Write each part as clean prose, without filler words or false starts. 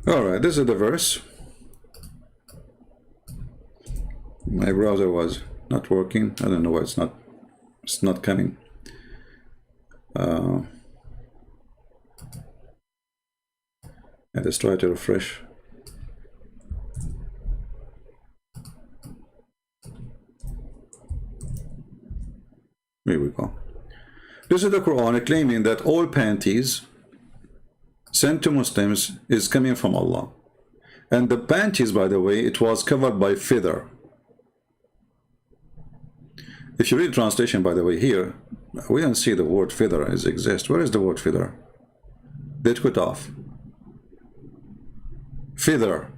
All right, this is the verse. My browser was not working. I don't know why it's not coming. Let's try to refresh. Here we go. This is the Quran claiming that all panties sent to Muslims is coming from Allah. And the panties, by the way, it was covered by feather. If you read translation, by the way, here, we don't see the word feather as exist. Where is the word feather? They took it off. Feather.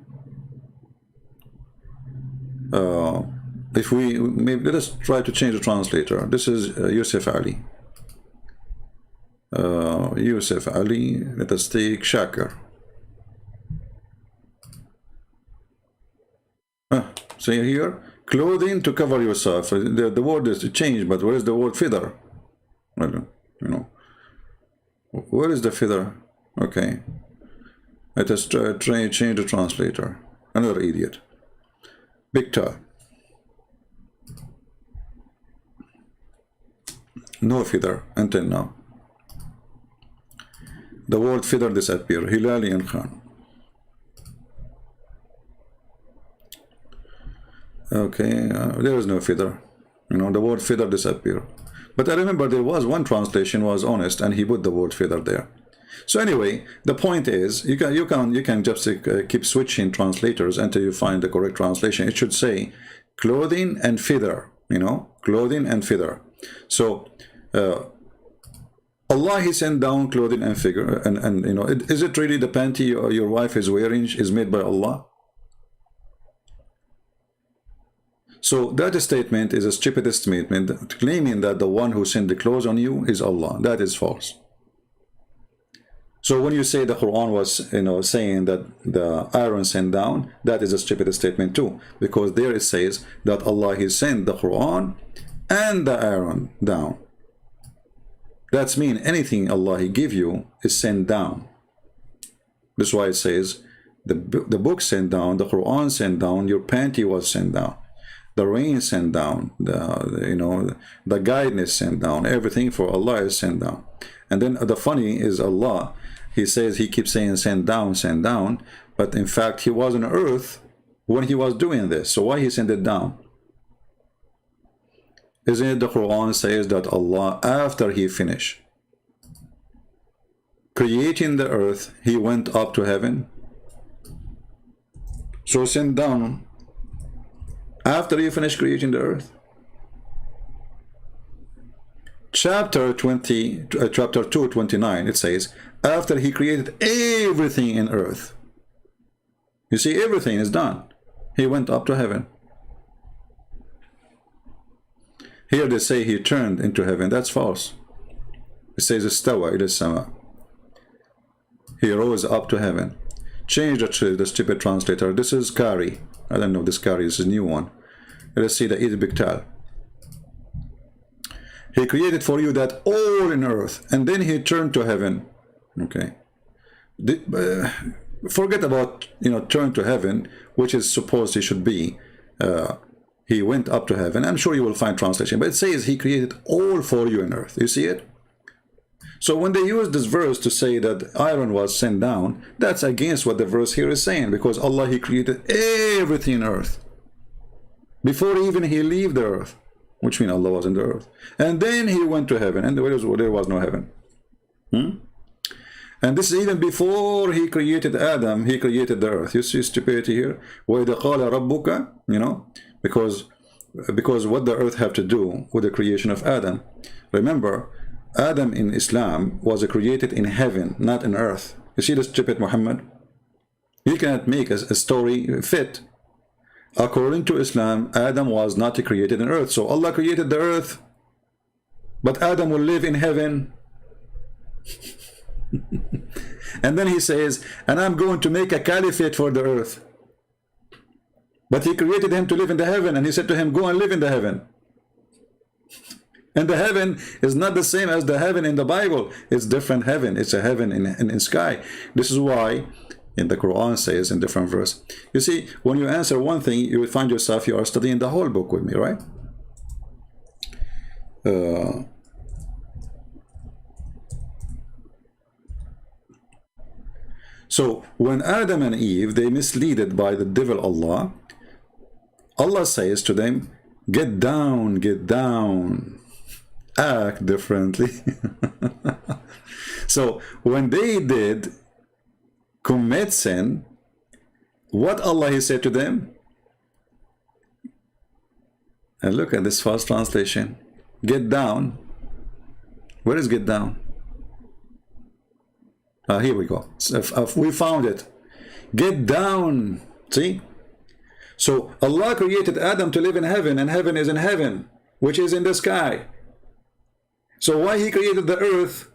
If we maybe let us try to change the translator. This is Yusuf Ali. Yusuf Ali. Let us take Shakir. See here, clothing to cover yourself. The word is changed, but where is the word feather? I don't, you know. Where is the feather? Okay. Let us try change the translator. Another idiot. Victor. No feather until now. The word feather disappear. Hilali and Khan. Okay, there is no feather. You know, the word feather disappear. But I remember there was one translation was honest, and he put the word feather there. So anyway, the point is, you can just keep switching translators until you find the correct translation. It should say clothing and feather. You know, clothing and feather. So Allah, He sent down clothing and figure, and you know, is it really the panty your wife is wearing is made by Allah? So that statement is a stupid statement, claiming that the one who sent the clothes on you is Allah. That is false. So when you say the Quran was, you know, saying that the iron sent down, that is a stupid statement too, because there it says that Allah, He sent the Quran and the iron down. That's mean anything Allah He give you is sent down. That's why it says the book sent down, the Quran sent down, your panty was sent down. The rain sent down, the guidance sent down, everything for Allah is sent down. And then the funny is Allah, He says, He keeps saying send down, but in fact He was on earth when He was doing this. So why He sent it down? Isn't it the Quran says that Allah, after He finished creating the earth, He went up to heaven? So send down after He finished creating the earth. Chapter 2:29, it says, after He created everything in earth. You see, everything is done. He went up to heaven. Here they say He turned into heaven. That's false. It says istawa ila sama. He rose up to heaven. Change the stupid translator. This is Kari. I don't know, this Kari is a new one. Let's see the Eid Biktal. He created for you that all in earth, and then He turned to heaven. Okay. Forget about, turn to heaven, which is supposed He should be. He went up to heaven. I'm sure you will find translation, but it says He created all for you in earth. You see it? So when they use this verse to say that iron was sent down, that's against what the verse here is saying, because Allah, He created everything in earth before even He leave the earth, which means Allah was in the earth, and then He went to heaven, and there was no heaven. And this is even before He created Adam. He created the earth. You see stupidity here. وَإِذَا قَالَ رَبُّكَ, because what the earth have to do with the creation of Adam? Remember, Adam in Islam was created in heaven, not in earth. You see the stupid Muhammad? You cannot make a story fit. According to Islam, Adam was not created in earth. So Allah created the earth, but Adam will live in heaven. And then He says, and I'm going to make a caliphate for the earth. But He created him to live in the heaven, and He said to him, go and live in the heaven. And the heaven is not the same as the heaven in the Bible. It's different heaven. It's a heaven in sky. This is why in the Quran says in different verse. You see, when you answer one thing, you will find yourself you are studying the whole book with me, right? So when Adam and Eve, they misleaded by the devil Allah, Allah says to them, get down, act differently. So when they did commit sin, what Allah He said to them? And look at this false translation. Get down. Where is get down? Here we go. We found it. Get down. See? So Allah created Adam to live in heaven, and heaven is in heaven, which is in the sky. So why He created the earth?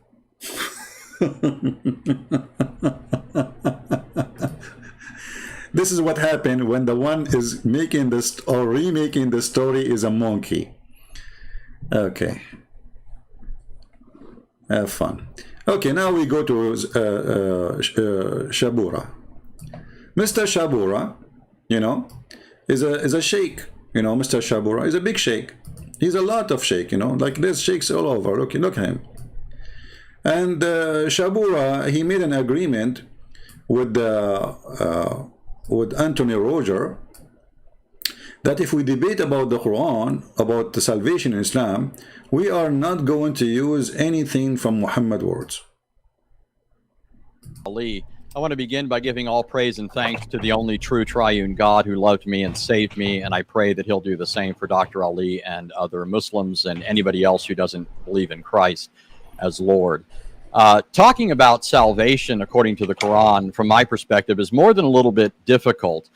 This is what happened when the one is making this or remaking the story is a monkey. Okay, have fun. Okay, now we go to Shabura. Mr. Shabura, you know, is a sheikh. You know, Mr. Shabura is a big sheikh. He's a lot of sheikh. You know, like there's sheikhs all over. Okay, look at him. And Shabura, he made an agreement with Anthony Roger that if we debate about the Quran, about the salvation in Islam, we are not going to use anything from Muhammad words. Ali, I want to begin by giving all praise and thanks to the only true triune God who loved me and saved me, and I pray that He'll do the same for Dr. Ali and other Muslims and anybody else who doesn't believe in Christ as Lord. Talking about salvation according to the Quran, from my perspective, is more than a little bit difficult.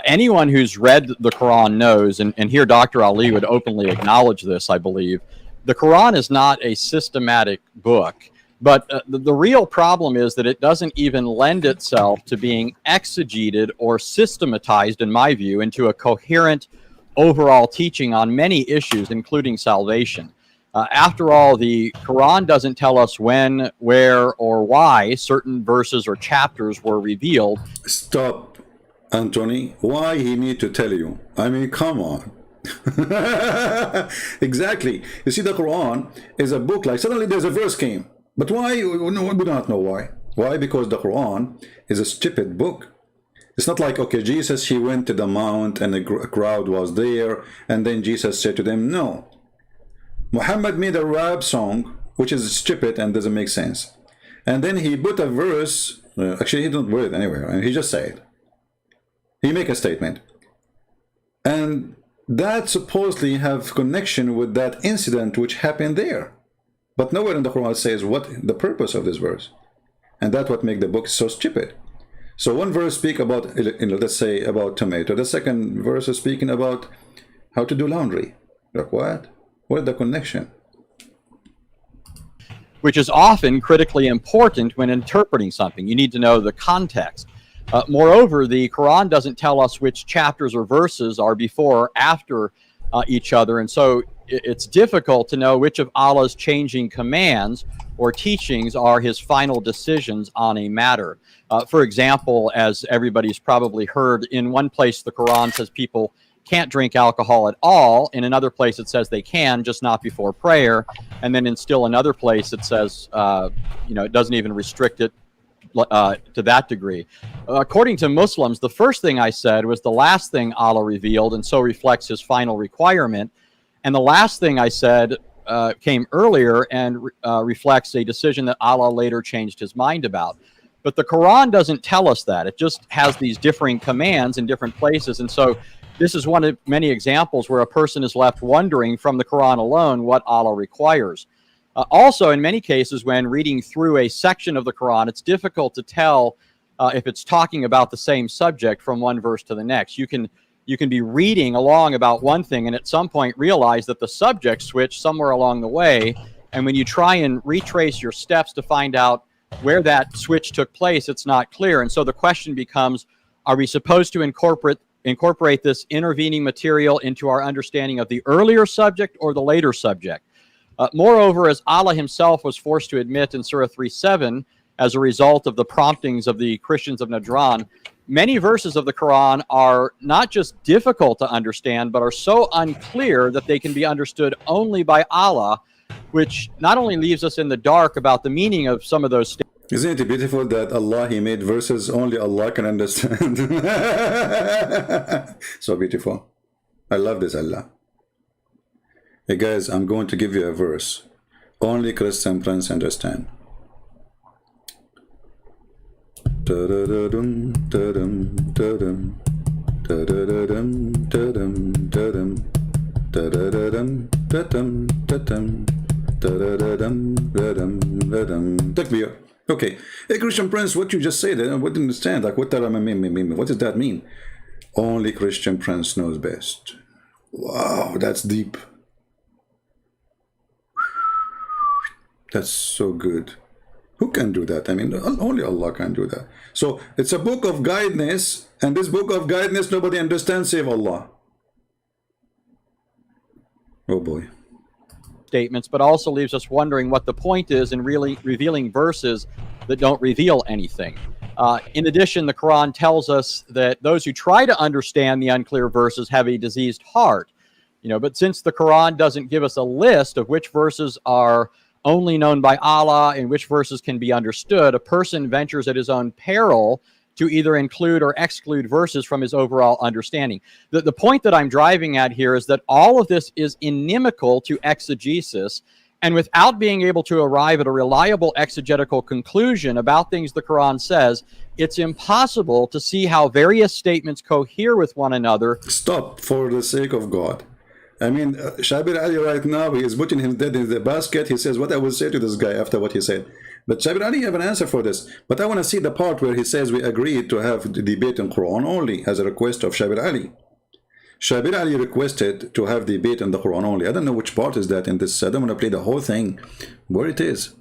Anyone who's read the Quran knows, and here Dr. Ali would openly acknowledge this, I believe, the Quran is not a systematic book, but the real problem is that it doesn't even lend itself to being exegeted or systematized, in my view, into a coherent overall teaching on many issues, including salvation. After all, the Quran doesn't tell us when, where, or why certain verses or chapters were revealed. Stop, Anthony. Why he need to tell you? I mean, come on. Exactly. You see, the Quran is a book, like suddenly there's a verse came. But why? We do not know why. Why? Because the Quran is a stupid book. It's not like, okay, Jesus, He went to the mount and a crowd was there, and then Jesus said to them, no. Muhammad made a rap song, which is stupid and doesn't make sense. And then he put a verse, actually he didn't put it anywhere, he just said it. He make a statement. And that supposedly have connection with that incident which happened there. But nowhere in the Quran says what the purpose of this verse. And that's what make the book so stupid. So one verse speak about, let's say about tomato. The second verse is speaking about how to do laundry. Like what? What is the connection? Which is often critically important when interpreting something. You need to know the context. Moreover, the Quran doesn't tell us which chapters or verses are before or after each other, and so it's difficult to know which of Allah's changing commands or teachings are His final decisions on a matter. For example, as everybody's probably heard, in one place the Quran says people can't drink alcohol at all. In another place it says they can, just not before prayer. And then in still another place it says, it doesn't even restrict it to that degree. According to Muslims, the first thing I said was the last thing Allah revealed, and so reflects His final requirement. And the last thing I said came earlier and reflects a decision that Allah later changed His mind about. But the Quran doesn't tell us that. It just has these differing commands in different places. And so this is one of many examples where a person is left wondering from the Quran alone what Allah requires. Also, in many cases, when reading through a section of the Quran, it's difficult to tell if it's talking about the same subject from one verse to the next. You can be reading along about one thing and at some point realize that the subject switched somewhere along the way. And when you try and retrace your steps to find out where that switch took place, it's not clear. And so the question becomes, are we supposed to incorporate this intervening material into our understanding of the earlier subject or the later subject? Moreover, as Allah Himself was forced to admit in Surah 3:7, as a result of the promptings of the Christians of Najran, many verses of the Quran are not just difficult to understand, but are so unclear that they can be understood only by Allah, which not only leaves us in the dark about the meaning of some of those statements. Isn't it beautiful that Allah, He made verses only Allah can understand? So beautiful. I love this, Allah. Hey guys, I'm going to give you a verse. Only Christian Prince understand. Takbir. Okay, hey Christian Prince, what you just said, I wouldn't understand. Like, what does that mean? Only Christian Prince knows best. Wow, that's deep. That's so good. Who can do that? I mean, only Allah can do that. So it's a book of guidance, and this book of guidance nobody understands save Allah. Oh boy. Statements, but also leaves us wondering what the point is in really revealing verses that don't reveal anything. In addition, the Quran tells us that those who try to understand the unclear verses have a diseased heart. But since the Quran doesn't give us a list of which verses are only known by Allah and which verses can be understood, a person ventures at his own peril to either include or exclude verses from his overall understanding. The point that I'm driving at here is that all of this is inimical to exegesis, and without being able to arrive at a reliable exegetical conclusion about things the Quran says, it's impossible to see how various statements cohere with one another. Stop, for the sake of God. I mean, Shabir Ali right now, he is putting him dead in the basket. He says, what I will say to this guy after what he said. But Shabir Ali, you have an answer for this. But I want to see the part where he says we agreed to have the debate in Quran only as a request of Shabir Ali. Shabir Ali requested to have debate in the Quran only. I don't know which part is that in this. I don't want to play the whole thing. Where it is.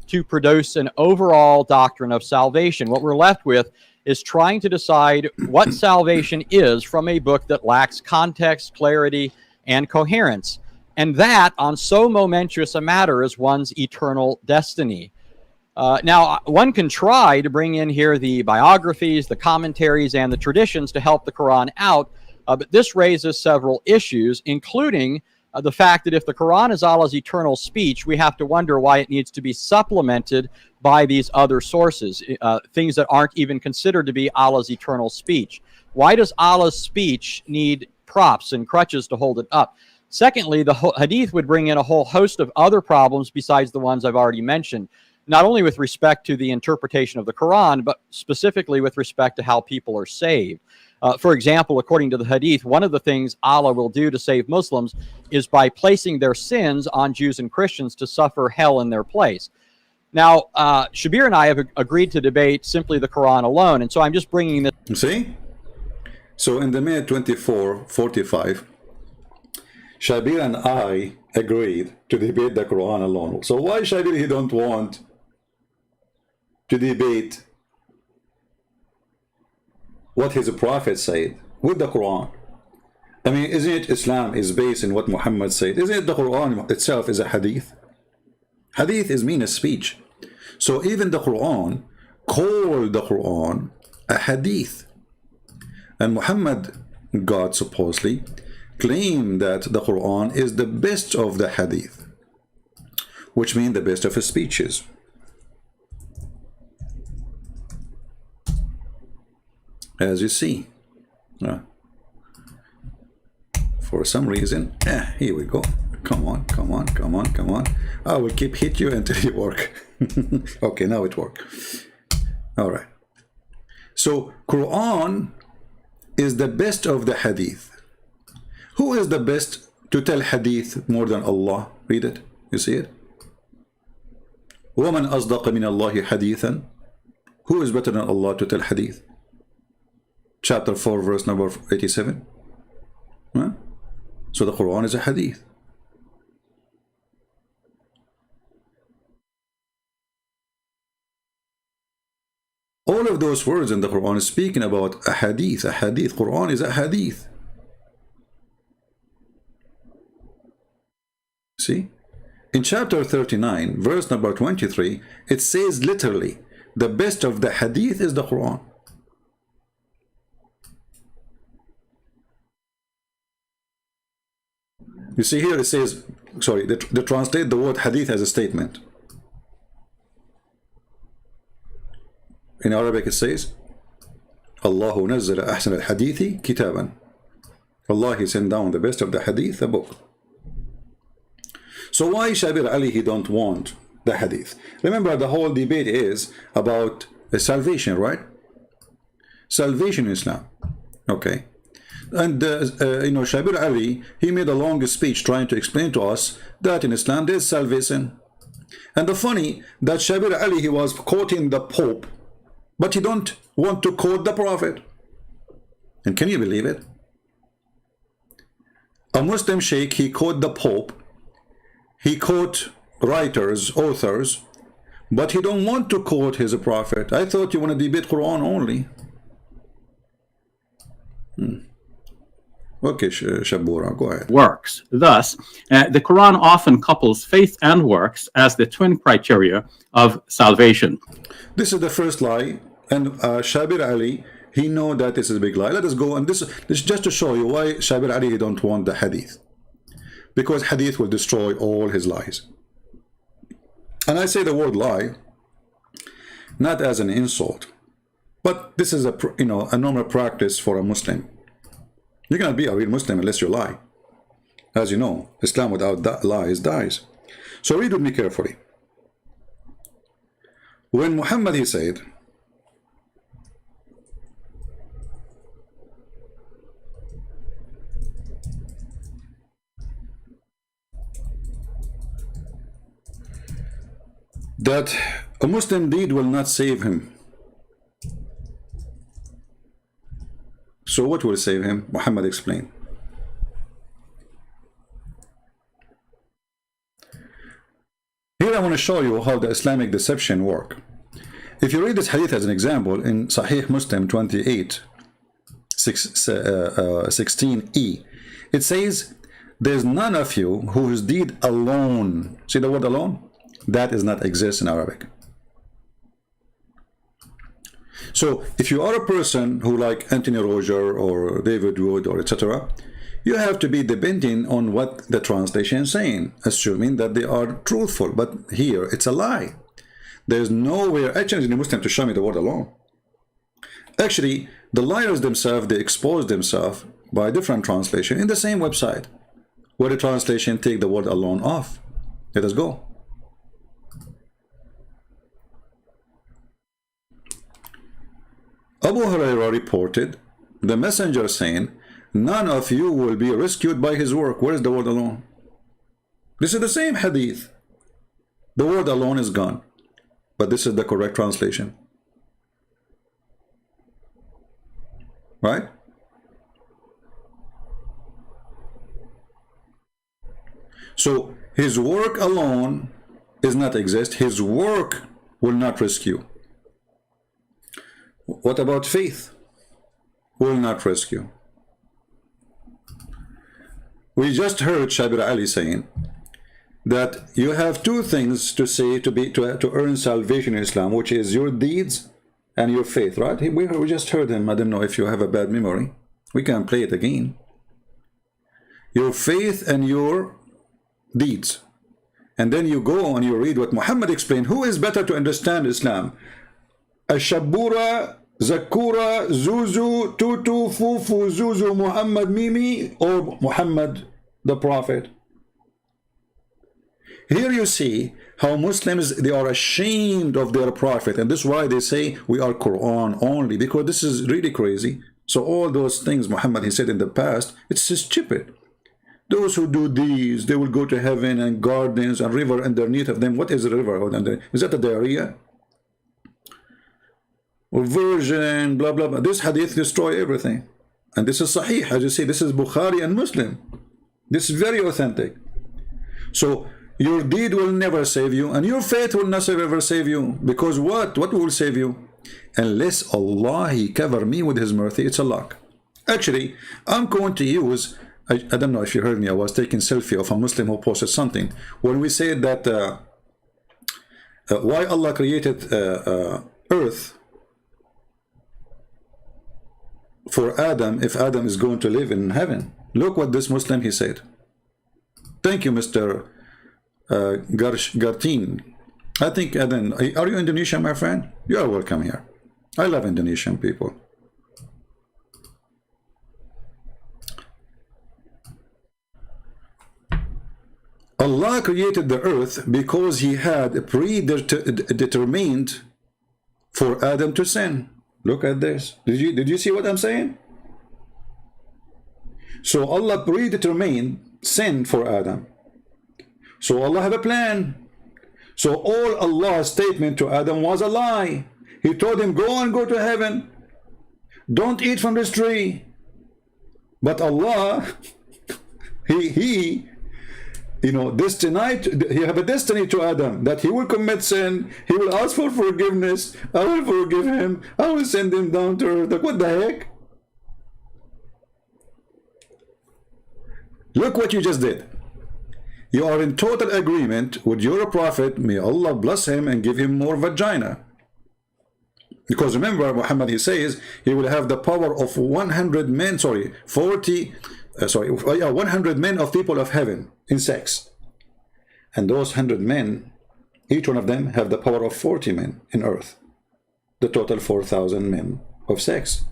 To produce an overall doctrine of salvation. What we're left with is trying to decide what salvation is from a book that lacks context, clarity, and coherence. And that on so momentous a matter as one's eternal destiny. Now, one can try to bring in here the biographies, the commentaries, and the traditions to help the Quran out, but this raises several issues, including the fact that if the Quran is Allah's eternal speech, we have to wonder why it needs to be supplemented by these other sources, things that aren't even considered to be Allah's eternal speech. Why does Allah's speech need props and crutches to hold it up? Secondly, the Hadith would bring in a whole host of other problems besides the ones I've already mentioned, not only with respect to the interpretation of the Quran, but specifically with respect to how people are saved. For example, according to the Hadith, one of the things Allah will do to save Muslims is by placing their sins on Jews and Christians to suffer hell in their place. Now, Shabir and I have agreed to debate simply the Quran alone, and so I'm just bringing this. You see? So in the minute 24:45, Shabir and I agreed to debate the Quran alone. So why Shabir he don't want to debate what his prophet said with the Quran? I mean, isn't it Islam is based in what Muhammad said? Isn't it the Quran itself is a hadith? Hadith is mean a speech. So even the Quran called the Quran a hadith. And Muhammad, God supposedly, claimed that the Quran is the best of the hadith, which means the best of his speeches. As you see, for some reason, here we go. Come on, come on, come on, come on. I will keep hit you until you work. Okay, now it worked. All right. So Quran is the best of the hadith. Who is the best to tell hadith more than Allah? Read it. You see it? وَمَنْ أَصْدَقَ مِنَ اللَّهِ حَدِيثًا. Who is better than Allah to tell hadith? Chapter 4, verse number 87. Huh? So the Quran is a hadith. All of those words in the Quran is speaking about a hadith. A hadith. Quran is a hadith. See? In chapter 39, verse number 23, it says literally, the best of the hadith is the Quran. You see here it says, sorry, they translate the word hadith as a statement. In Arabic it says, Allahu nazzala ahsan al-hadithi kitaban. Allah, he sent down the best of the hadith, a book. So why Shabir Ali, he don't want the hadith? Remember, the whole debate is about salvation, right? Salvation in Islam. Okay. And you know, Shabir Ali, he made a long speech trying to explain to us that in Islam there is salvation. And the funny that Shabir Ali, he was quoting the Pope, but he don't want to quote the Prophet. And can you believe it? A Muslim sheikh, he quote the Pope, he quote writers, authors, but he don't want to quote his Prophet. I thought you want to debate Quran only. Okay, Shabura, go ahead. Works. Thus, the Quran often couples faith and works as the twin criteria of salvation. This is the first lie, and Shabir Ali, he know that this is a big lie. Let us go, and this is just to show you why Shabir Ali, he don't want the hadith. Because hadith will destroy all his lies. And I say the word lie, not as an insult, but this is a normal practice for a Muslim. You cannot be a real Muslim unless you lie. As you know, Islam without lies dies. So read with me carefully. When Muhammad, he said, that a Muslim deed will not save him. So what will save him? Muhammad explained. Here I want to show you how the Islamic deception work. If you read this hadith as an example in Sahih Muslim 28, 16e, it says, there's none of you whose deed alone, see the word alone? That does not exist in Arabic. So if you are a person who like Anthony Roger or David Wood or etc., you have to be depending on what the translation is saying, assuming that they are truthful. But here it's a lie. There's nowhere, actually, in the Muslim to show me the word alone. Actually, the liars themselves, they expose themselves by different translation in the same website, where the translation take the word alone off. Let us go. Abu Hurairah reported the messenger saying, none of you will be rescued by his work. Where is the word alone? This is the same hadith. The word alone is gone. But this is the correct translation. Right? So his work alone does not exist. His work will not rescue. What about faith? Will not rescue. We just heard Shabir Ali saying that you have two things to say to earn salvation in Islam, which is your deeds and your faith, right? We just heard him. I don't know if you have a bad memory. We can play it again. Your faith and your deeds. And then you go and you read what Muhammad explained. Who is better to understand Islam? Ashabura, Zakura, Zuzu, Tutu, Fufu, Zuzu, Muhammad, Mimi, or Muhammad the Prophet? Here you see how Muslims, they are ashamed of their Prophet, and this is why they say we are Quran only, because this is really crazy. So all those things Muhammad, he said in the past, it's stupid. Those who do these, they will go to heaven, and gardens and river underneath of them. What is a river? Is that a diarrhea? Or virgin, blah, blah, blah. This hadith destroy everything. And this is Sahih, as you see, this is Bukhari and Muslim. This is very authentic. So your deed will never save you, and your faith will not ever save you. Because what? What will save you? Unless Allah, he cover me with his mercy, it's a luck. Actually, I'm going to use I don't know if you heard me. I was taking selfie of a Muslim who posted something. When we said that why Allah created earth for Adam if Adam is going to live in heaven. Look what this Muslim he said. Thank you, Mr. Gartin. I think, Adam, are you Indonesian, my friend? You are welcome here. I love Indonesian people. Allah created the earth because he had predetermined for Adam to sin. Look at this. Did you see what I'm saying? So Allah predetermined sin for Adam. So Allah had a plan. So all Allah's statement to Adam was a lie. He told him, go to heaven. Don't eat from this tree. But Allah, he you know, he have a destiny to Adam that he will commit sin, he will ask for forgiveness, I will forgive him, I will send him down to earth. Like, what the heck? Look what you just did. You are in total agreement with your prophet, may Allah bless him and give him more vagina. Because remember, Muhammad, he says he will have the power of 100 men, 100 men of people of heaven in sex. And those 100 men, each one of them have the power of 40 men in earth. The total 4,000 men of sex.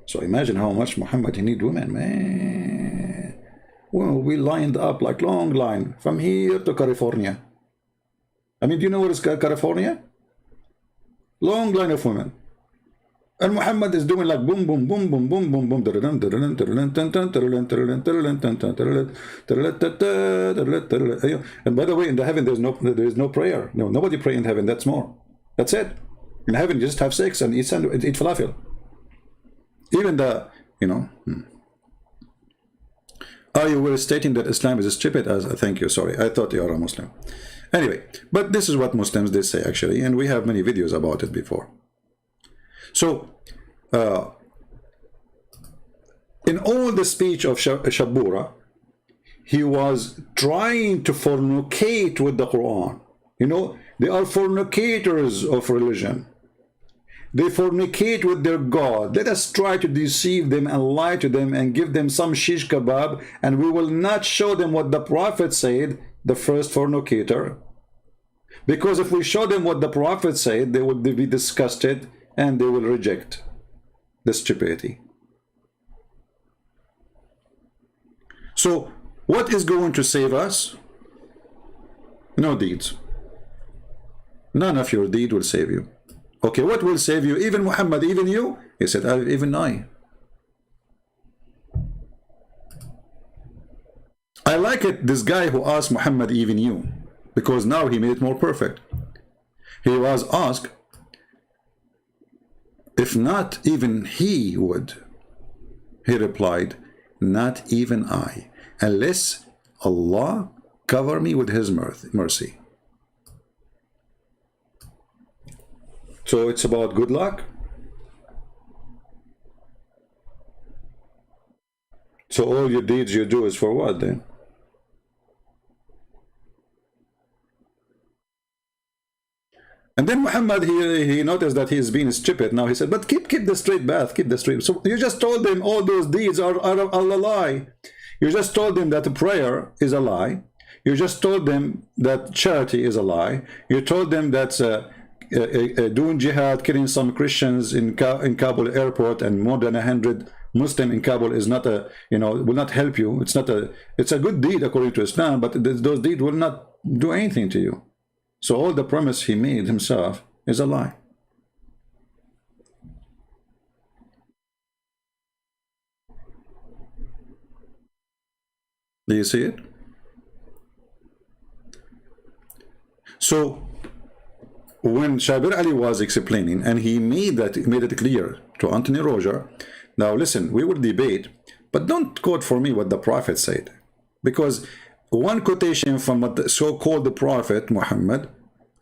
So imagine how much Muhammad he need women, man. Well, we lined up like long line from here to California. I mean, do you know what is California? Long line of women. And Muhammad is doing like boom, boom, boom, boom, boom, boom, boom. And by the way, in the heaven, there is no prayer. No, nobody pray in heaven. That's more. That's it. In heaven, you just have sex and eat falafel. Even the, you know. You were stating that Islam is stupid. Thank you. Sorry, I thought you are a Muslim. Anyway, but this is what Muslims they say actually, and we have many videos about it before. So, in all the speech of Shabura, he was trying to fornicate with the Quran. You know, they are fornicators of religion. They fornicate with their God. Let us try to deceive them and lie to them and give them some shish kebab, and we will not show them what the Prophet said, the first fornicator. Because if we show them what the Prophet said, they will be disgusted and they will reject the stupidity. So, what is going to save us? No deeds. None of your deed will save you. Okay, what will save you? Even Muhammad, even you? He said, even I. I like it, this guy who asked Muhammad, even you, because now he made it more perfect. He was asked, if not even he would. He replied, not even I, unless Allah cover me with his mercy. So it's about good luck. So all your deeds you do is for what then? And then Muhammad, he noticed that he's being stupid. Now he said, but keep the straight path, keep the straight. So you just told them all those deeds are a lie. You just told them that prayer is a lie. You just told them that charity is a lie. You told them that doing jihad, killing some Christians in Kabul airport and more than 100 Muslims in Kabul is not a, will not help you. It's a good deed according to Islam, but those deeds will not do anything to you. So all the promise he made himself is a lie. Do you see it? So when Shabir Ali was explaining, and he made it clear to Anthony Roger, now listen, we will debate, but don't quote for me what the Prophet said, because one quotation from what the so-called the Prophet Muhammad,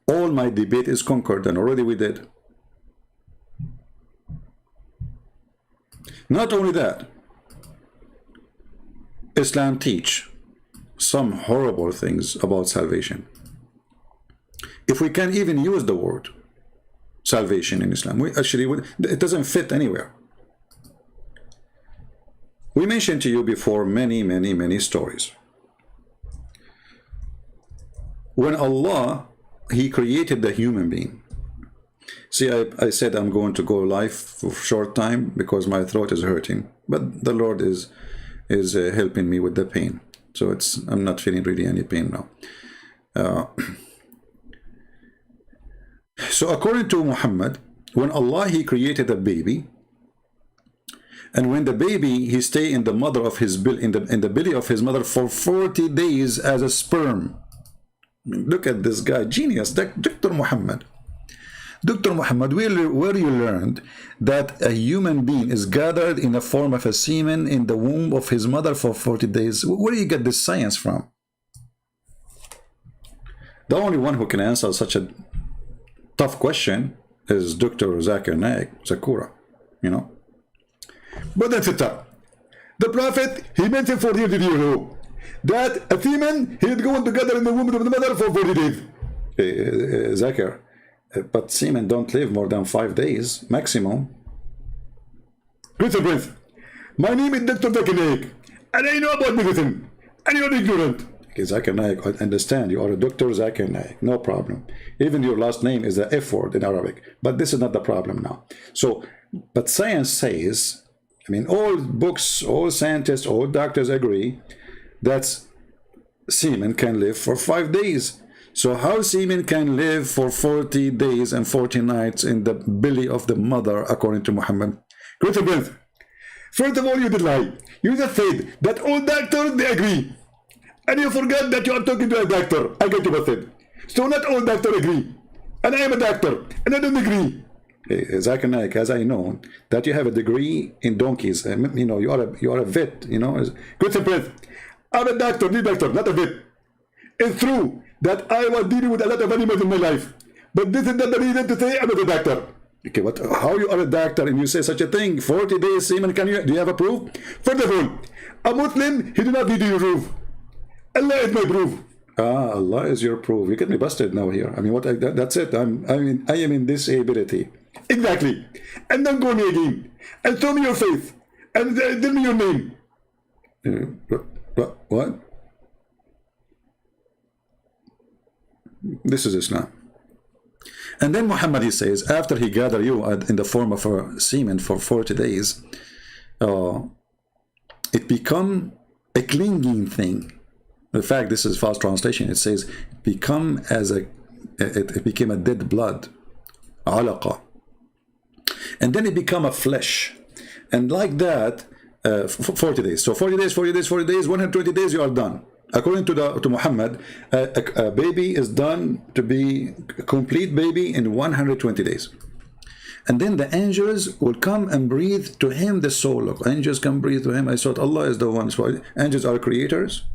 all my debate is conquered, and already we did. Not only that, Islam teach some horrible things about salvation. If we can even use the word salvation in Islam, it doesn't fit anywhere. We mentioned to you before many stories. When Allah, He created the human being. See, I said I'm going to go live for a short time because my throat is hurting, but the Lord is helping me with the pain. So I'm not feeling really any pain now. So according to Muhammad, when Allah, He created a baby, and when the baby, he stay in the mother of his in the belly of his mother for 40 days as a sperm. I mean, look at this guy, genius, Dr. Muhammad. Dr. Muhammad, where you learned that a human being is gathered in the form of a semen in the womb of his mother for 40 days? Where do you get this science from? The only one who can answer such a tough question is Dr. Zakir Naik, Zakura, you know. But that's it. The Prophet, he mentioned 40 years ago that a semen, he'd go together in the womb of the mother for 40 days. Zakir, but semen don't live more than 5 days maximum. Listen, Prince, my name is Dr. Zakir Naik, and I know about medicine, and you're ignorant. Okay, Zakir Naik, I understand, you are a Dr. Zakir Naik, no problem. Even your last name is the F word in Arabic, but this is not the problem now. So, but science says, I mean, all books, all scientists, all doctors agree that semen can live for 5 days. So how semen can live for 40 days and 40 nights in the belly of the mother, according to Muhammad? Great friends, first of all, you did lie. You just said that all doctors, they agree. And you forgot that you are talking to a doctor. I get you busted. So not all doctors agree. And I am a doctor, and I don't agree. Zakir Naik, as I know that you have a degree in donkeys, you know, you are a vet, you know. Good friends, I'm a doctor, not a vet. It's true that I was dealing with a lot of animals in my life, but this is not the reason to say I'm not a doctor. Okay, what? How you are a doctor and you say such a thing? 40 days semen, do you have a proof? First of all, a Muslim, he do not need your proof. Allah is my proof. Ah, Allah is your proof. You get me busted now here. I mean, that's it. I am in disability. Exactly. And then go me again and show me your face and tell me your name. What? This is Islam. And then Muhammad, he says, after he gathered you in the form of a semen for 40 days, it become a clinging thing. In fact, this is false translation. It says, it became a dead blood, alaqa. And then it become a flesh. And like that, 40 days. So 40 days, 120 days, you are done. According to Muhammad, a baby is done to be a complete baby in 120 days. And then the angels will come and breathe to him the soul. Look, angels can breathe to him. I thought Allah is the one. So angels are creators.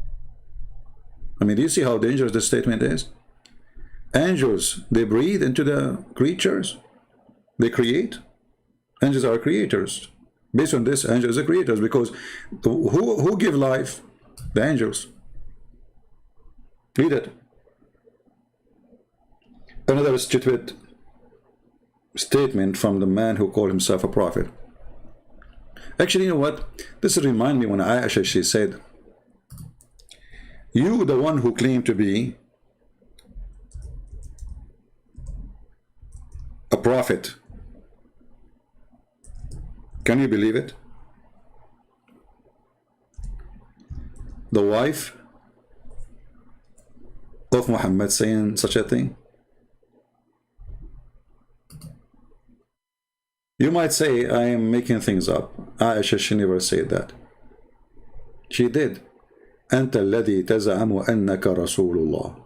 I mean, do you see how dangerous this statement is? Angels, they breathe into the creatures. They create. Angels are creators. Based on this, angels are creators, because who give life? The angels. Read it. Another stupid statement from the man who called himself a prophet. Actually, you know what? This reminds me when Aisha, she said, you, the one who claimed to be a prophet, can you believe it? The wife of Muhammad saying such a thing? You might say I am making things up. Aisha, she never said that. She did. أنت الذي تزعم أنك رسول الله.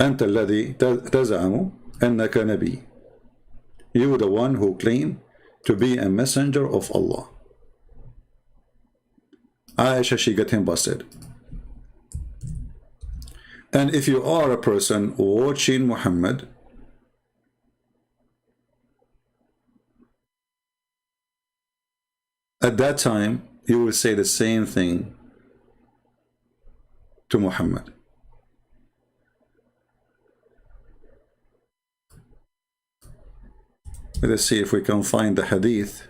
أنت الذي تزعم أنك نبي. You, the one who claim to be a messenger of Allah. Aisha, she got him busted. And if you are a person watching Muhammad, at that time you will say the same thing to Muhammad. Let us see if we can find the hadith.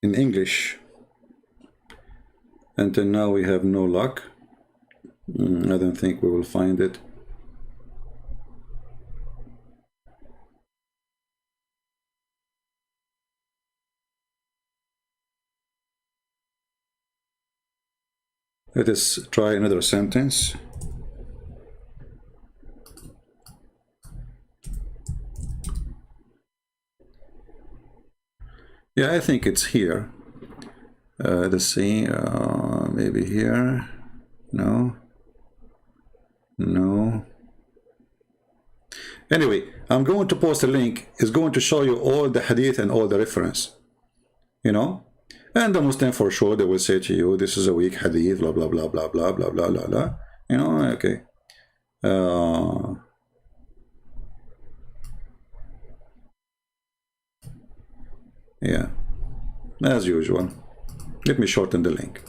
In English. Until now we have no luck. I don't think we will find it. Let us try another sentence. Yeah, I think it's here. Let's see, maybe here. No. No. Anyway, I'm going to post a link. It's going to show you all the hadith and all the reference. You know? And the Muslim for sure, they will say to you, this is a weak hadith, blah, blah, blah, blah, blah, blah, blah, blah, blah. You know, okay. Yeah, as usual. Let me shorten the link.